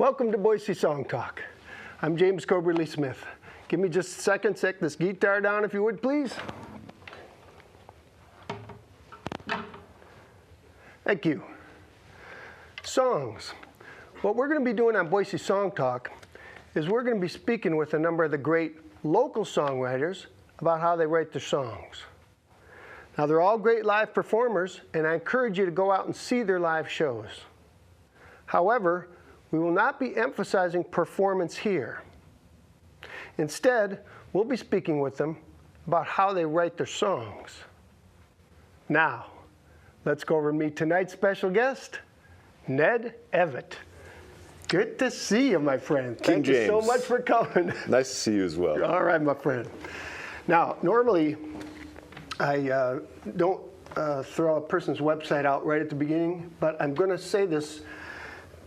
Welcome to Boise Song Talk. I'm James Coberly Smith. Give me just a second, set this guitar down if you would, please. Thank you. Songs. What we're going to be doing on Boise Song Talk is we're going to be speaking with a number of the great local songwriters about how they write their songs. Now, they're all great live performers, and I encourage you to go out and see their live shows. However, we will not be emphasizing performance here. Instead, we'll be speaking with them about how they write their songs. Now, let's go over and meet tonight's special guest, Ned Evett. Good to see you, my friend. King Thank you so James. much for coming. Nice to see you as well. All right, my friend. Now, normally, I don't throw a person's website out right at the beginning, but I'm going to say this.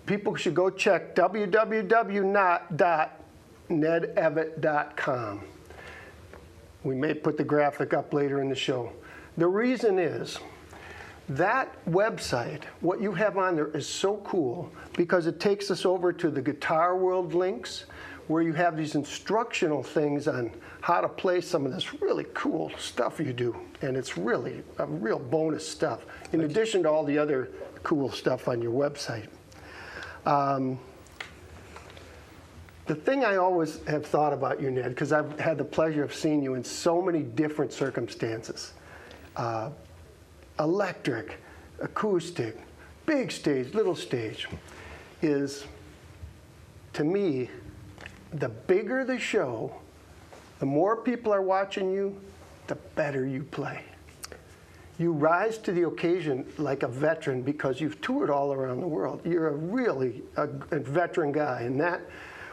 People should go check www.nedevett.com. We may put the graphic up later in the show. The reason is that website, what you have on there is so cool because it takes us over to the Guitar World links where you have these instructional things on how to play some of this really cool stuff you do. And it's really a real bonus stuff, in addition to all the other cool stuff on your website. The thing I always have thought about you, Ned, because I've had the pleasure of seeing you in so many different circumstances, electric, acoustic, big stage, little stage, is, to me, the bigger the show, the more people are watching you, the better you play. You rise to the occasion like a veteran because you've toured all around the world. You're a really a veteran guy, and that,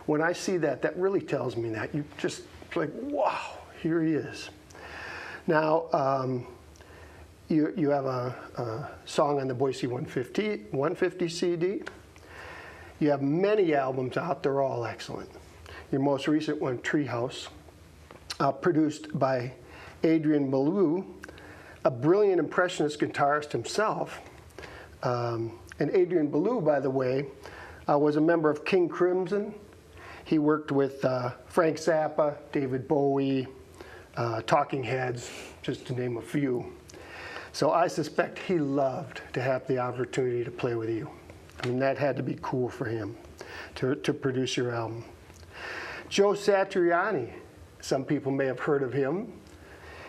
when I see that, that really tells me that. You just like, wow, here he is. Now, you have a song on the Boise 150 CD. You have many albums out. They're all excellent. Your most recent one, Treehouse, produced by Adrian Belew, a brilliant impressionist guitarist himself. And Adrian Belew, by the way, was a member of King Crimson. He worked with Frank Zappa, David Bowie, Talking Heads, just to name a few. So I suspect he loved to have the opportunity to play with you. I mean, that had to be cool for him to produce your album. Joe Satriani, some people may have heard of him.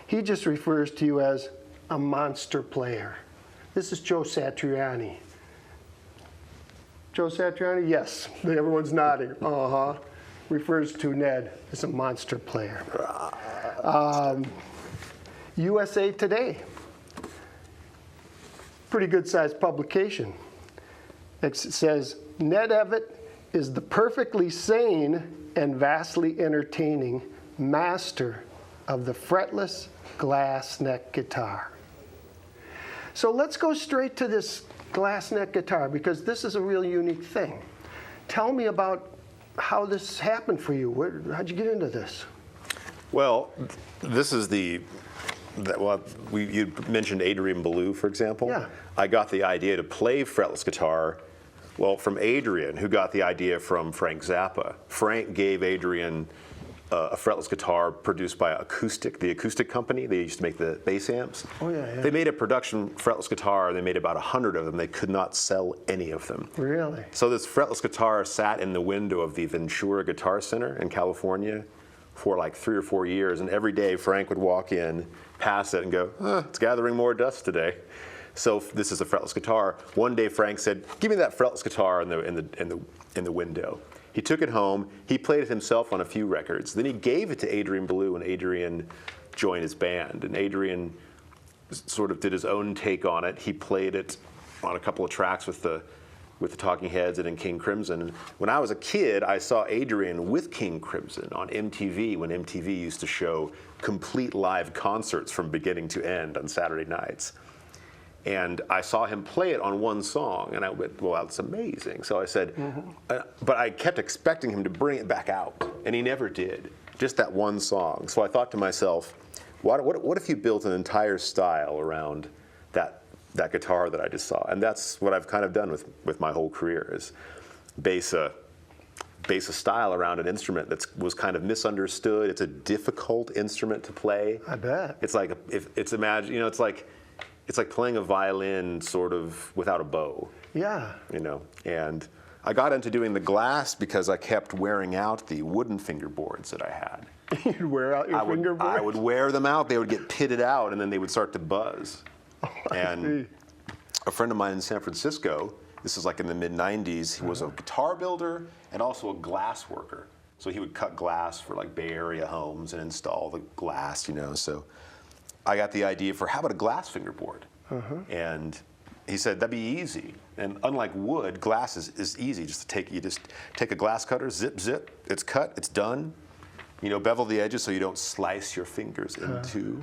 He just refers to you as a monster player. This is Joe Satriani. Joe Satriani? Yes. Everyone's nodding. Refers to Ned as a monster player. USA Today. Pretty good sized publication. It says, Ned Evett is the perfectly sane and vastly entertaining master of the fretless glass neck guitar. So let's go straight to this glass neck guitar because this is a really unique thing. Tell me about how this happened for you. How'd you get into this? Well, this is you mentioned Adrian Belew, for example. Yeah. I got the idea to play fretless guitar, well, from Adrian, who got the idea from Frank Zappa. Frank gave Adrian a fretless guitar produced by the acoustic company. They used to make the bass amps. Oh, yeah. They made a production fretless guitar. They made about 100 of them. They could not sell any of them. Really? So this fretless guitar sat in the window of the Ventura Guitar Center in California for like 3 or 4 years, and every day Frank would walk in, pass it, and go, it's gathering more dust today. So this is a fretless guitar. One day Frank said, give me that fretless guitar in the window. He took it home. He played it himself on a few records. Then he gave it to Adrian Belew, and Adrian joined his band. And Adrian sort of did his own take on it. He played it on a couple of tracks with the Talking Heads and in King Crimson. And when I was a kid, I saw Adrian with King Crimson on MTV when MTV used to show complete live concerts from beginning to end on Saturday nights. And I saw him play it on one song, and I went, well, that's amazing. So I said, but I kept expecting him to bring it back out, and he never did, just that one song. So I thought to myself, what if you built an entire style around that guitar that I just saw? And that's what I've kind of done with my whole career, is base a base a style around an instrument that was kind of misunderstood. It's a difficult instrument to play. I bet. It's like it's like playing a violin sort of without a bow. Yeah. And I got into doing the glass because I kept wearing out the wooden fingerboards that I had. You'd wear out your fingerboards? I would wear them out. They would get pitted out, and then they would start to buzz. Oh, and a friend of mine in San Francisco, this is like in the mid-'90s, he was a guitar builder and also a glass worker. So he would cut glass for like Bay Area homes and install the glass, So I got the idea for, how about a glass fingerboard? And he said, that'd be easy. And unlike wood, glass is easy. You just take a glass cutter, zip, zip, it's cut, it's done. Bevel the edges so you don't slice your fingers in two.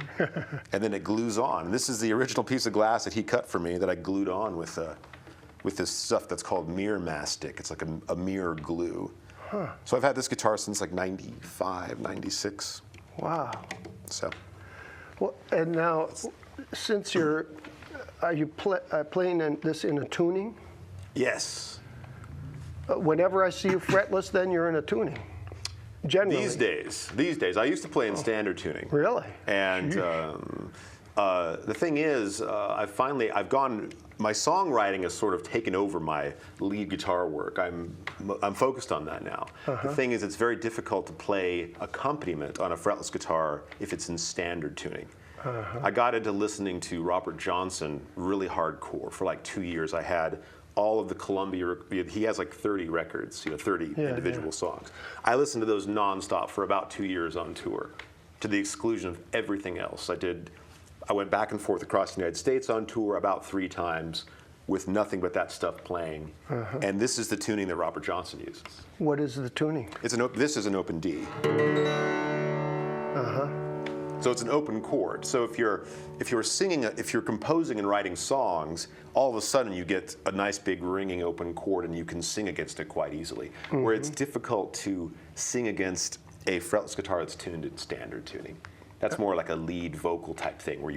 And then it glues on. And this is the original piece of glass that he cut for me that I glued on with this stuff that's called mirror mastic. It's like a mirror glue. So I've had this guitar since like 95, 96. Wow. So. Well, and now, since are you playing this in a tuning? Yes. Whenever I see you fretless, then you're in a tuning. Generally. These days, I used to play in standard tuning. Really? And the thing is, my songwriting has sort of taken over my lead guitar work. I'm focused on that now. The thing is, it's very difficult to play accompaniment on a fretless guitar if it's in standard tuning. I got into listening to Robert Johnson really hardcore for like 2 years. I had all of the Columbia, he has like 30 records, 30 individual songs. I listened to those nonstop for about 2 years on tour, to the exclusion of everything else. I went back and forth across the United States on tour about 3 times with nothing but that stuff playing. And this is the tuning that Robert Johnson uses. What is the tuning? This is an open D. So it's an open chord. So if you're composing and writing songs, all of a sudden you get a nice big ringing open chord and you can sing against it quite easily. Where it's difficult to sing against a fretless guitar that's tuned in standard tuning. That's more like a lead vocal type thing where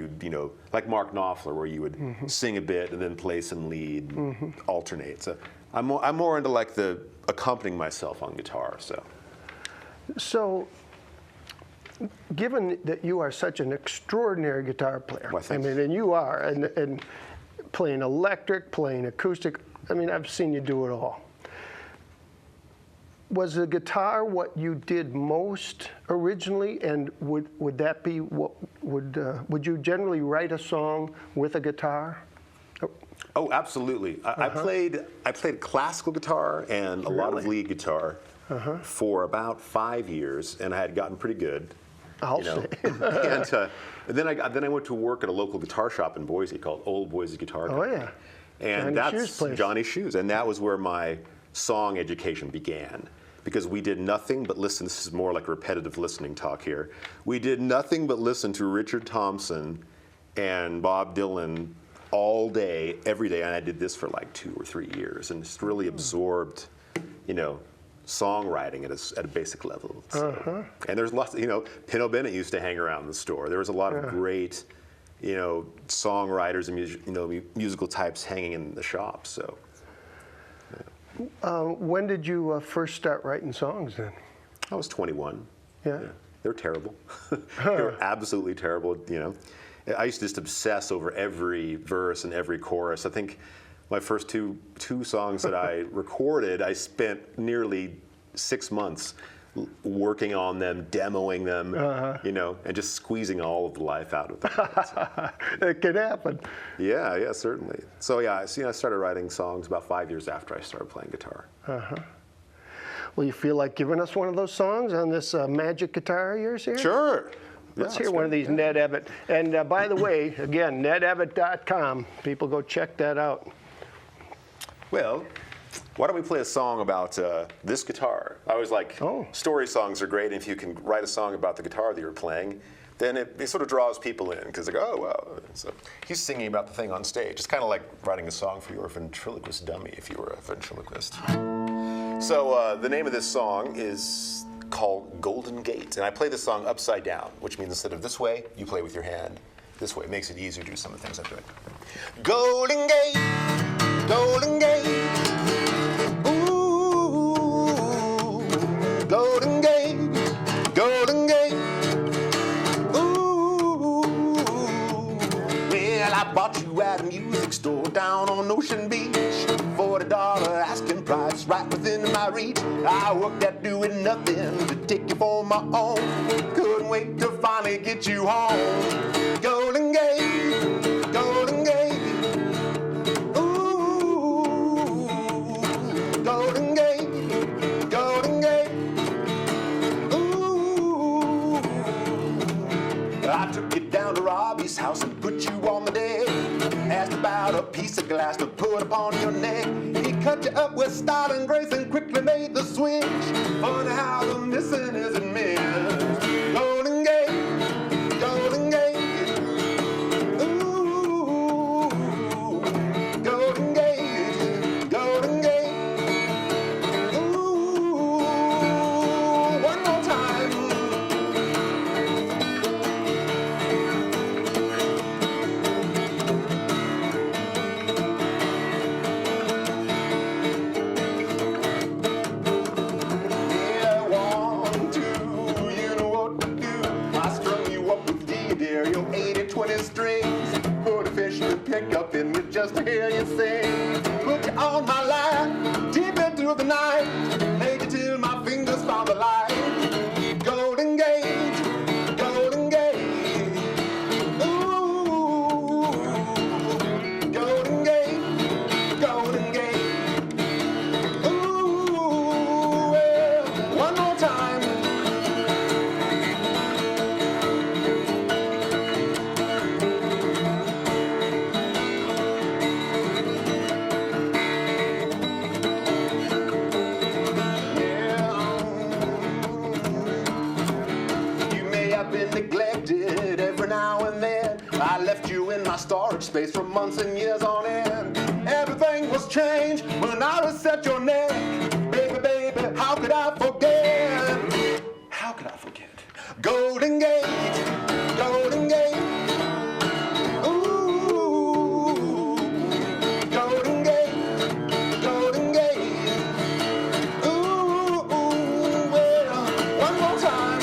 like Mark Knopfler, where you would sing a bit and then play some lead, alternate. So I'm more into like the accompanying myself on guitar. So, given that you are such an extraordinary guitar player, and you are, and playing electric, playing acoustic, I've seen you do it all. Was the guitar what you did most originally, and would that be what would you generally write a song with a guitar? Oh, absolutely. I played classical guitar and a lot of lead guitar for about 5 years, and I had gotten pretty good. I'll say. And then I went to work at a local guitar shop in Boise called Old Boise Guitar Company. Oh yeah. And that's Johnny Shoes, and that was where my song education began. Because we did nothing but listen. This is more like repetitive listening talk here. We did nothing but listen to Richard Thompson and Bob Dylan all day, every day, and I did this for like 2 or 3 years, and just really absorbed, songwriting at a basic level. So, and there's lots. Pino Bennett used to hang around the store. There was a lot of great, songwriters and musical types hanging in the shop. So. When did you first start writing songs then? I was 21. Yeah. They were terrible. They were absolutely terrible, I used to just obsess over every verse and every chorus. I think my first two songs that I recorded, I spent nearly 6 months working on them, demoing them, and just squeezing all of the life out of them. It can happen. Yeah, certainly. So I started writing songs about 5 years after I started playing guitar. Well, you feel like giving us one of those songs on this magic guitar of yours here? Sure. Let's hear one of these Ned Evett. And by the way, again, nedevett.com. People go check that out. Well, why don't we play a song about this guitar? I was like, story songs are great. And if you can write a song about the guitar that you're playing, then it sort of draws people in because they go, oh, wow. So he's singing about the thing on stage. It's kind of like writing a song for your ventriloquist dummy if you were a ventriloquist. So the name of this song is called Golden Gate. And I play this song upside down, which means instead of this way, you play with your hand this way. It makes it easier to do some of the things I'm doing. Golden Gate, Golden Gate. Ooh, I worked at doing nothing to take you for my own. Couldn't wait to finally get you home. Golden Gate, Golden Gate. Ooh, Golden Gate, Golden Gate. Ooh, I took you down to Robbie's house and put you on the deck. Asked about a piece of glass to put upon your neck. He cut you up with style and grace and quickly made the switch. Funny how the missing isn't missed. Golden Gate, Golden Gate. Ooh, Golden Gate, Golden Gate. Ooh, one more time. Strings, put a fish to pick up in you just to hear you sing. Put you on my line, deep into the night, made you till my fingers found the light. Golden Gate, Golden Gate. Ooh, Golden Gate, Golden Gate. Ooh, well, one more time. Neglected every now and then. I left you in my storage space for months and years on end. Everything was changed when I reset your neck. Baby, baby, how could I forget? How could I forget? Golden Gate, Golden Gate. Ooh, Golden Gate, Golden Gate. Ooh, well, one more time.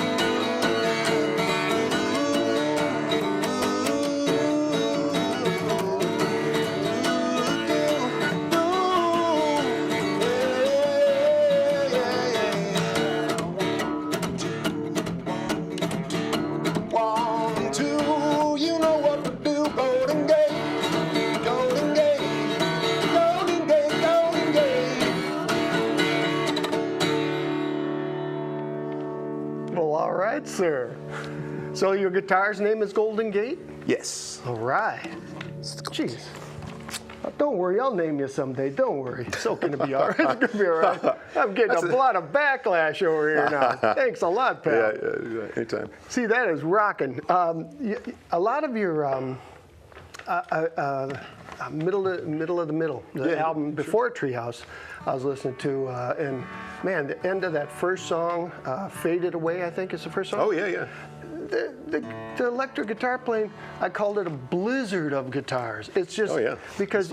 Sir. So your guitar's name is Golden Gate? Yes. All right. Jeez. Don't worry, I'll name you someday. Don't worry. It's all gonna be all right. It's gonna be all right. I'm getting a lot of backlash over here now. Thanks a lot, pal. Yeah, anytime. See, that is rocking. A lot of your middle of the middle, the album before Treehouse, I was listening to, and man, the end of that first song, Faded Away, I think is the first song. Oh, yeah. The electric guitar playing, I called it a blizzard of guitars. It's just because,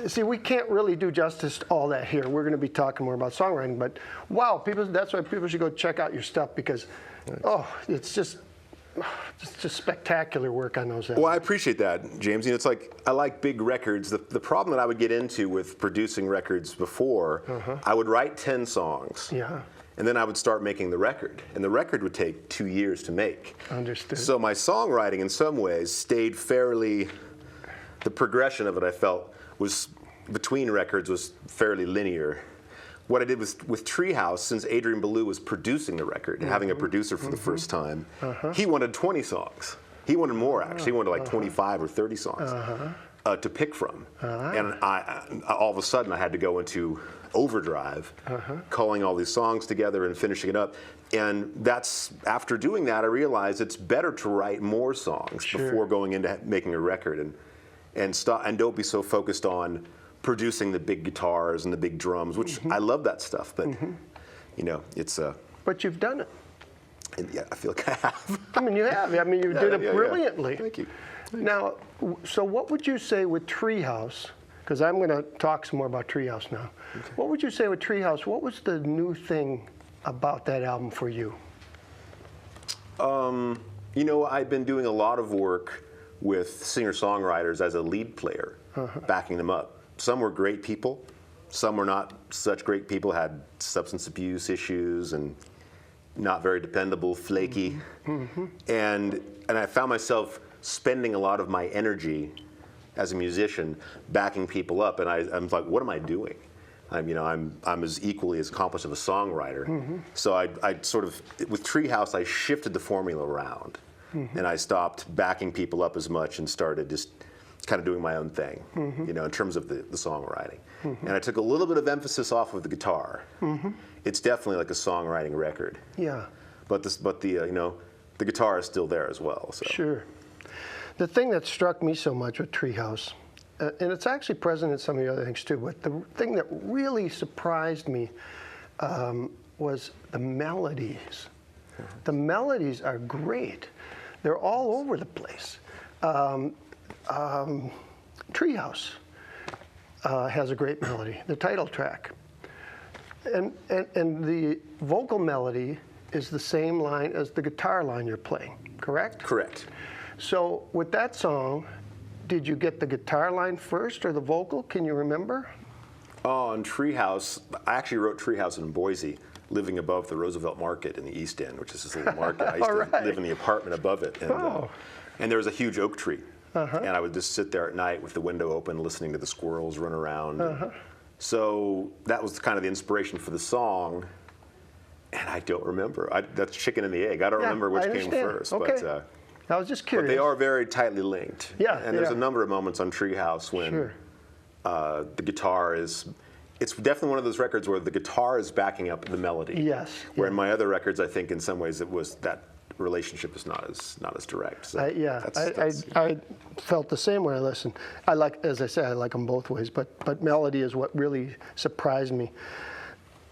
see, we can't really do justice to all that here. We're going to be talking more about songwriting, but wow, that's why people should go check out your stuff because, it's just spectacular work on those albums. Well, I appreciate that, James. You know, it's like I like big records. The problem that I would get into with producing records before, I would write 10 songs. Yeah. And then I would start making the record. And the record would take 2 years to make. Understood. So my songwriting, in some ways, stayed fairly, the progression of it, I felt, was between records was fairly linear. What I did was with Treehouse, since Adrian Belew was producing the record, having a producer for the first time, he wanted 20 songs. He wanted more, actually. He wanted like 25 or 30 songs to pick from. And I all of a sudden, I had to go into overdrive, calling all these songs together and finishing it up. And that's, after doing that, I realized it's better to write more songs before going into making a record. And don't be so focused on producing the big guitars and the big drums, which I love that stuff, but you know, it's But you've done it. Yeah, I feel like I have. I mean, you have. I mean, you did it brilliantly. Thank you. Now, so what would you say with Treehouse? Because I'm going to talk some more about Treehouse now. Okay. What would you say with Treehouse? What was the new thing about that album for you? You know, I've been doing a lot of work with singer-songwriters as a lead player, backing them up. Some were great people, Some were not such great people, had substance abuse issues and not very dependable, flaky. And I found myself spending a lot of my energy as a musician backing people up, and I'm like, what am I doing? I'm as equally as accomplished of a songwriter. So I sort of, with Treehouse, I shifted the formula around, and I stopped backing people up as much and started just kind of doing my own thing, in terms of the songwriting. And I took a little bit of emphasis off of the guitar. It's definitely like a songwriting record. Yeah. But the guitar is still there as well. So. Sure. The thing that struck me so much with Treehouse, and it's actually present in some of the other things too, but the thing that really surprised me was the melodies. The melodies are great. They're all over the place. Treehouse has a great melody, the title track. And the vocal melody is the same line as the guitar line you're playing, correct? Correct. So with that song, did you get the guitar line first or the vocal? Can you remember? Oh, on Treehouse, I actually wrote Treehouse in Boise, living above the Roosevelt Market in the East End, which is this little market. I used to live in the apartment above it. And, and there was a huge oak tree. And I would just sit there at night with the window open, listening to the squirrels run around. So that was kind of the inspiration for the song. And I don't remember. That's chicken and the egg. I don't remember which came first. Okay. But, I was just curious. But they are very tightly linked. Yeah. And there's a number of moments on Treehouse when the guitar is, it's definitely one of those records where the guitar is backing up the melody. Yes. Where in my other records, I think in some ways it was that relationship is not as direct. So I felt the same when I listened. As I said, I like them both ways, but melody is what really surprised me.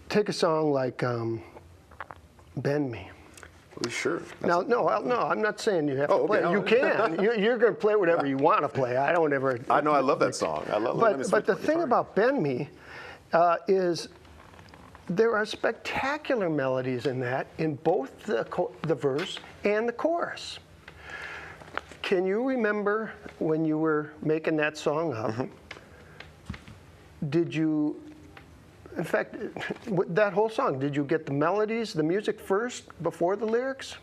Take a song like Bend Me. Well, sure. No, I'm not saying you have to play. No. You can. You're going to play whatever you want to play. I don't ever. I know. I love that song. I love. But the thing about Bend Me is there are spectacular melodies in that, in both the verse and the chorus. Can you remember when you were making that song up? Did you? In fact, that whole song, did you get the melodies, the music first before the lyrics?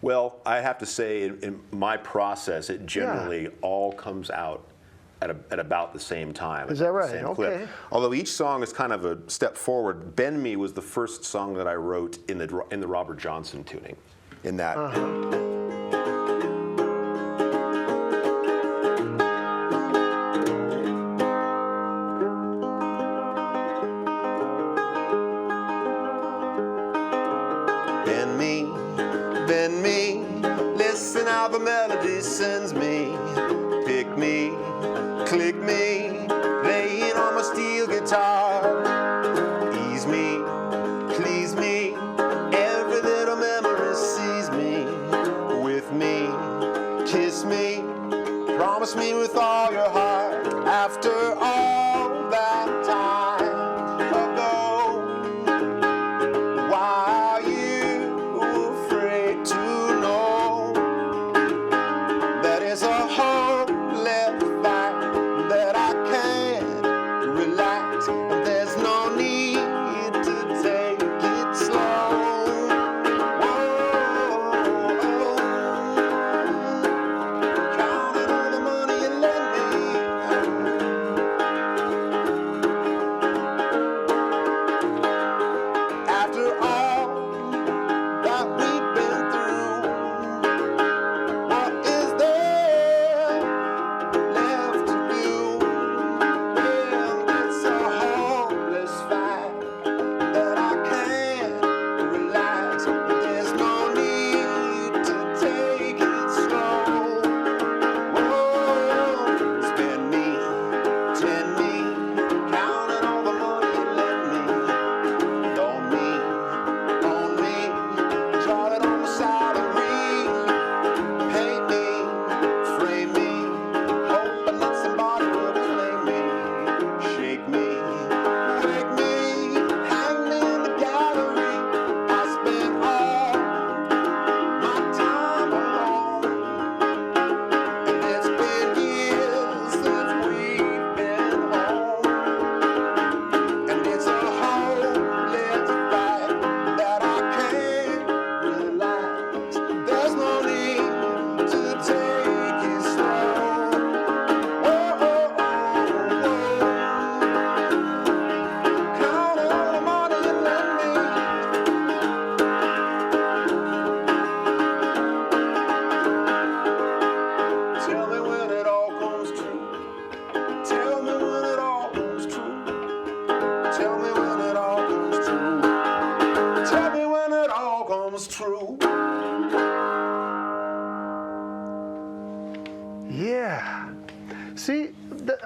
Well, I have to say, in my process, it generally all comes out at about the same time. Is that right? Same Okay. clip. Although each song is kind of a step forward. "Bend Me" was the first song that I wrote in the Robert Johnson tuning. In that. Bend me, listen how the melody sends me. Pick me, click me, playing on my steel guitar. Ease me, please me, every little memory sees me. With me, kiss me, promise me with all your heart. After all that time ago, why are you afraid to know that it's a whole left back that I can't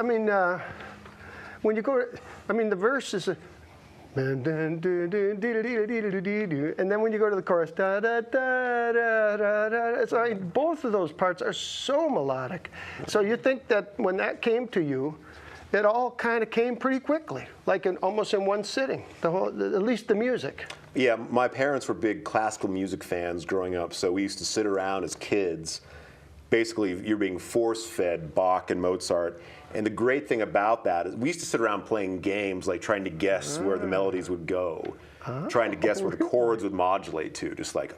I mean, when you go, I mean, the verse is, and then when you go to the chorus, da da da da da da. So I mean, both of those parts are so melodic. So you think that when that came to you, it all kind of came pretty quickly, like almost in one sitting. At least the music. Yeah, my parents were big classical music fans growing up, so we used to sit around as kids. Basically, you're being force-fed Bach and Mozart. And the great thing about that is we used to sit around playing games, like trying to guess where the melodies would go, trying to guess where the chords would modulate to, just like,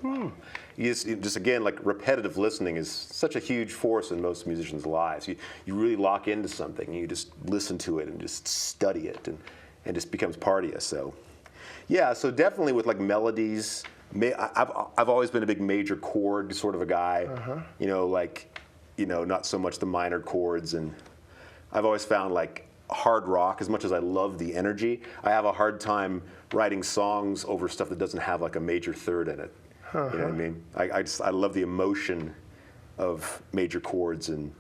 you just again, like repetitive listening is such a huge force in most musicians' lives. You really lock into something, and you just listen to it and just study it, and just becomes part of you. So, yeah, so definitely with like melodies, I've always been a big major chord sort of a guy, you know, like, you know, not so much the minor chords. And I've always found like hard rock, as much as I love the energy, I have a hard time writing songs over stuff that doesn't have like a major third in it. You know what I mean? I love the emotion of major chords, and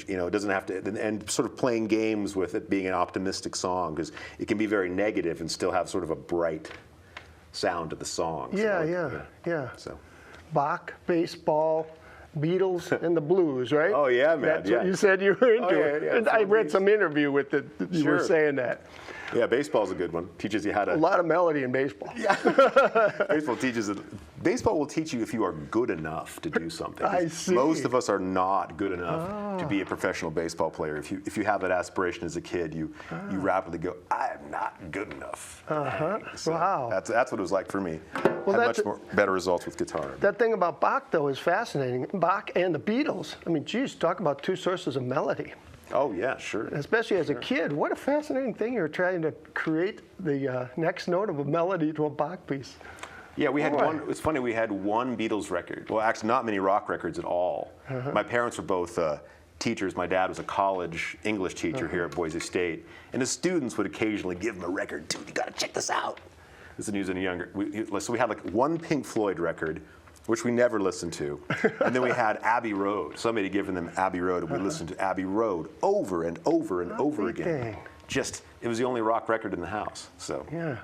you know, it doesn't have to, and sort of playing games with it being an optimistic song, because it can be very negative and still have sort of a bright sound to the song. Yeah. So, Bach, baseball, Beatles, and the blues, right? oh yeah, man. That's what you said you were into. Yeah. And I read some interview with it. You were saying that. Yeah, baseball's a good one. Teaches you how to. A lot of melody in baseball. Yeah. Baseball will teach you if you are good enough to do something. I see. Most of us are not good enough to be a professional baseball player. If you have that aspiration as a kid, you rapidly go, I am not good enough. So wow. That's what it was like for me. Well, had much better results with guitar. That thing about Bach, though, is fascinating. Bach and the Beatles. I mean, geez, talk about two sources of melody. Oh yeah, sure. Especially as a kid, what a fascinating thing. You're trying to create the next note of a melody to a Bach piece. Yeah, we had one. It's funny, we had one Beatles record. Well, actually, not many rock records at all. My parents were both teachers. My dad was a college English teacher here at Boise State, and his students would occasionally give him a record. Dude, you got to check this out. This is when he was in a younger. So we had like one Pink Floyd record, which we never listened to, and then we had Abbey Road. Somebody had given them Abbey Road, and we listened to Abbey Road over and over and over again. Just, it was the only rock record in the house. So. Yeah.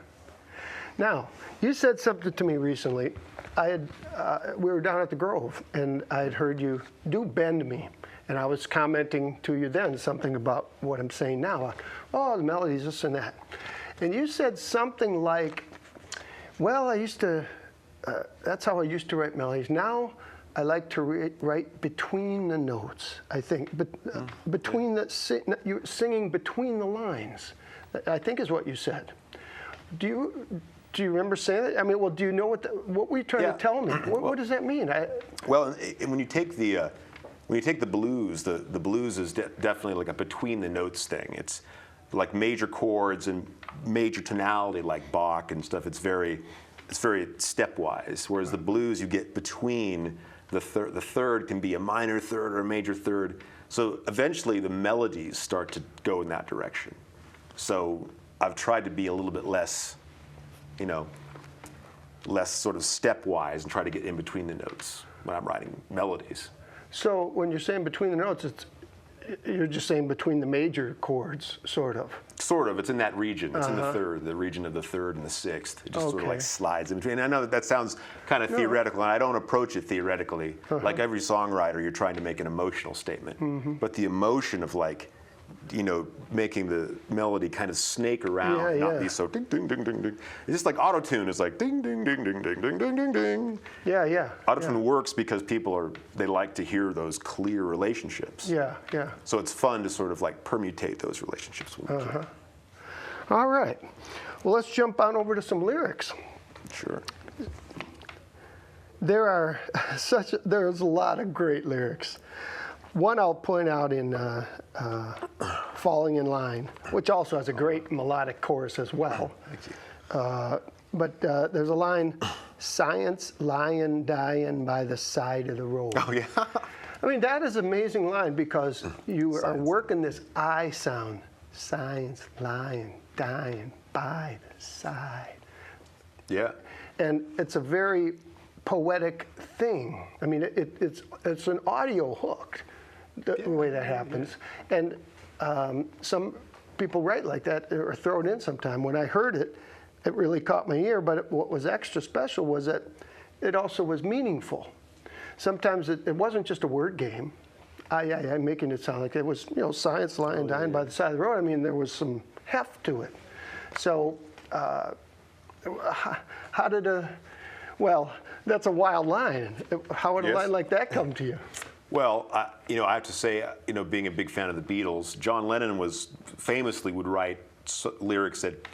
Now, you said something to me recently. We were down at the Grove, and I had heard you do Bend Me, and I was commenting to you then something about what I'm saying now. Oh, the melodies, this and that. And you said something like, well, I used to, that's how I used to write melodies. Now, I like to write between the notes, I think. But between you're singing between the lines, I think is what you said. Do you remember saying that? I mean, well, do you know what were you trying to tell me? What does that mean? Well, when you take the blues, the blues is definitely like a between the notes thing. It's like major chords and major tonality like Bach and stuff. It's very stepwise. Whereas the blues, you get between the third can be a minor third or a major third. So eventually the melodies start to go in that direction. So I've tried to be a little bit less, you know, less sort of stepwise and try to get in between the notes when I'm writing melodies. So when you're saying between the notes, you're just saying between the major chords, sort of. Sort of. It's in that region. It's in the third, the region of the third and the sixth. It just sort of like slides in between. And I know that sounds kind of theoretical, and I don't approach it theoretically. Like every songwriter, you're trying to make an emotional statement. But the emotion of like, you know, making the melody kind of snake around, not be so ding, ding, ding, ding, ding. It's just like auto-tune is like ding, ding, ding, ding, ding, ding, ding, ding, ding. Yeah. Auto-tune works because they like to hear those clear relationships. Yeah. So it's fun to sort of like permutate those relationships when we can. All right. Well, let's jump on over to some lyrics. Sure. There's a lot of great lyrics. One I'll point out in Falling in Line, which also has a great melodic chorus as well. Thank you. But there's a line, science lying, dying by the side of the road. Oh, yeah. I mean, that is an amazing line because you are working this I sound. Science lying, dying by the side. Yeah. And it's a very poetic thing. I mean, it's an audio hook, the way that happens. And Some people write like that or throw it in sometime. When I heard it, it really caught my ear, but what was extra special was that it also was meaningful. Sometimes it wasn't just a word game. I'm making it sound like it was, science lying dying by the side of the road. I mean, there was some heft to it. So how did well, that's a wild line. How would a line like that come to you? Well, I have to say, being a big fan of the Beatles, John Lennon famously would write lyrics that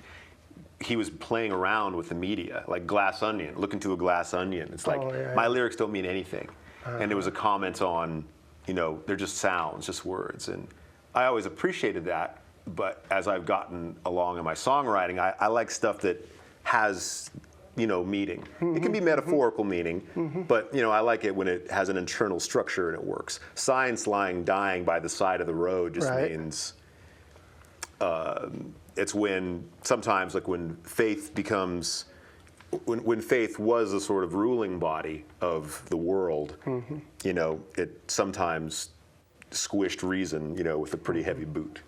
he was playing around with the media, like glass onion, look into a glass onion. It's like, my lyrics don't mean anything. And there was a comment on, they're just sounds, just words. And I always appreciated that, but as I've gotten along in my songwriting, I like stuff that has, meaning. It can be metaphorical meaning, but, I like it when it has an internal structure and it works. Science lying dying by the side of the road just means, it's sometimes like when faith becomes, when faith was a sort of ruling body of the world, it sometimes squished reason, with a pretty heavy boot.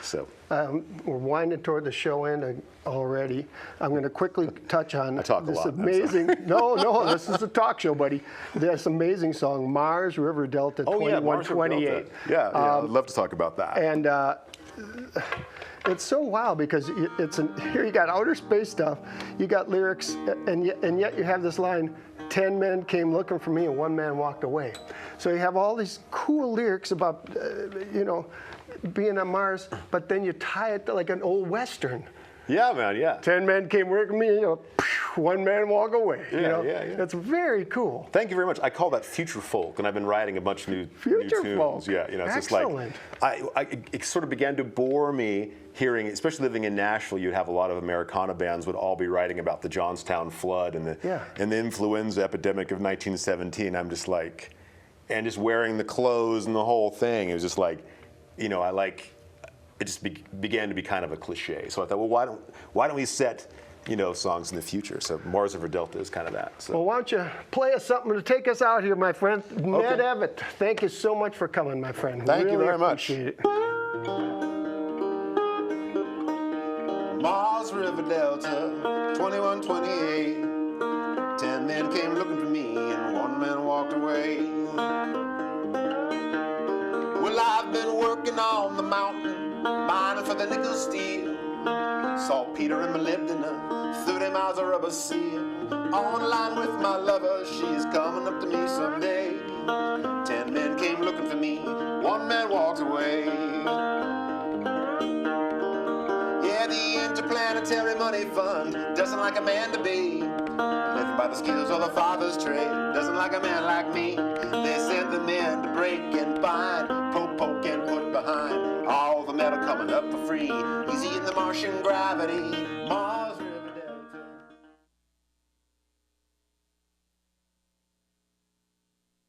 So we're winding toward the show end already. I'm going to quickly touch on this amazing. No, this is a talk show, buddy. This amazing song, Mars River Delta 2128. Yeah, I'd love to talk about that. And it's so wild because here you got outer space stuff, you got lyrics, and yet you have this line, 10 men came looking for me and 1 man walked away. So you have all these cool lyrics about, being on Mars, but then you tie it to like an old Western. Yeah, man, yeah. 10 men came working me, 1 man walk away. Yeah. That's very cool. Thank you very much. I call that future folk, and I've been writing a bunch of new tunes. Folk. Yeah, it's excellent. just like it sort of began to bore me hearing, especially living in Nashville. You'd have a lot of Americana bands would all be writing about the Johnstown flood and the influenza epidemic of 1917. I'm just like, and just wearing the clothes and the whole thing. It was just like, it just began to be kind of a cliche. So I thought, well, why don't we set, songs in the future? So Mars River Delta is kind of that. So. Well, why don't you play us something to take us out here, my friend? Ned Evett, thank you so much for coming, my friend. Thank you very much. Appreciate it. Mars River Delta 2128. 10 men came looking for me and 1 man walked away. Well, I've been working on the mountain, mining for the nickel steel, saltpeter and molybdenum, 30 miles of rubber seal. On line with my lover, she's coming up to me someday. 10 men came looking for me, 1 man walked away. Yeah, the Interplanetary Money Fund doesn't like a man to be living by the skills of the father's trade, doesn't like a man like me. They send the men to break and bind, poke and put behind all the metal coming up for free. Easy in the Martian gravity,